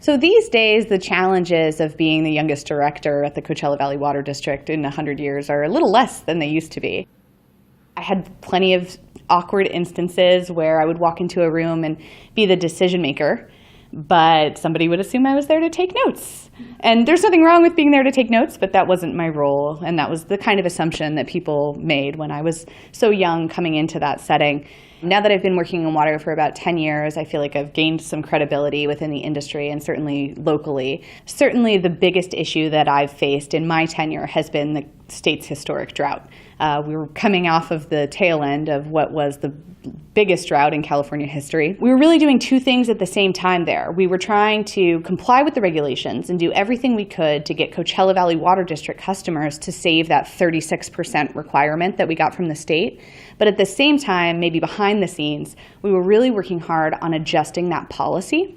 So these days, the challenges of being the youngest director at the Coachella Valley Water District in 100 years are a little less than they used to be. I had plenty of awkward instances where I would walk into a room and be the decision maker, but somebody would assume I was there to take notes. And there's nothing wrong with being there to take notes, but that wasn't my role. And that was the kind of assumption that people made when I was so young coming into that setting. Now that I've been working in water for about 10 years, I feel like I've gained some credibility within the industry and certainly locally. Certainly the biggest issue that I've faced in my tenure has been the state's historic drought. We were coming off of the tail end of what was the biggest drought in California history. We were really doing two things at the same time there. We were trying to comply with the regulations and do everything we could to get Coachella Valley Water District customers to save that 36% requirement that we got from the state. But at the same time, maybe behind the scenes, we were really working hard on adjusting that policy.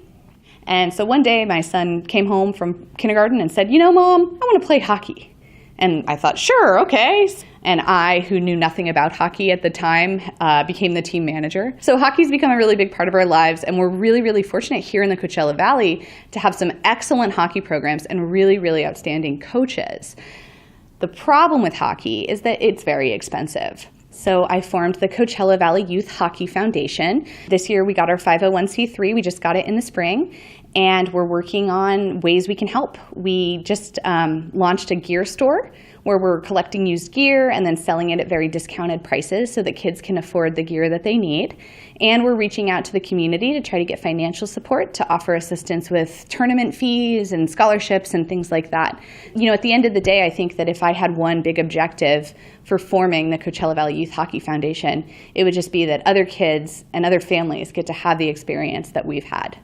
And so one day my son came home from kindergarten and said, "You know, Mom, I want to play hockey." And I thought, sure, okay. And I, who knew nothing about hockey at the time, became the team manager. So hockey's become a really big part of our lives, and we're really, really fortunate here in the Coachella Valley to have some excellent hockey programs and really, really outstanding coaches. The problem with hockey is that it's very expensive. So I formed the Coachella Valley Youth Hockey Foundation. This year we got our 501c3, we just got it in the spring, and we're working on ways we can help. We just launched a gear store where we're collecting used gear and then selling it at very discounted prices so that kids can afford the gear that they need. And we're reaching out to the community to try to get financial support to offer assistance with tournament fees and scholarships and things like that. You know, at the end of the day, I think that if I had one big objective for forming the Coachella Valley Youth Hockey Foundation, it would just be that other kids and other families get to have the experience that we've had.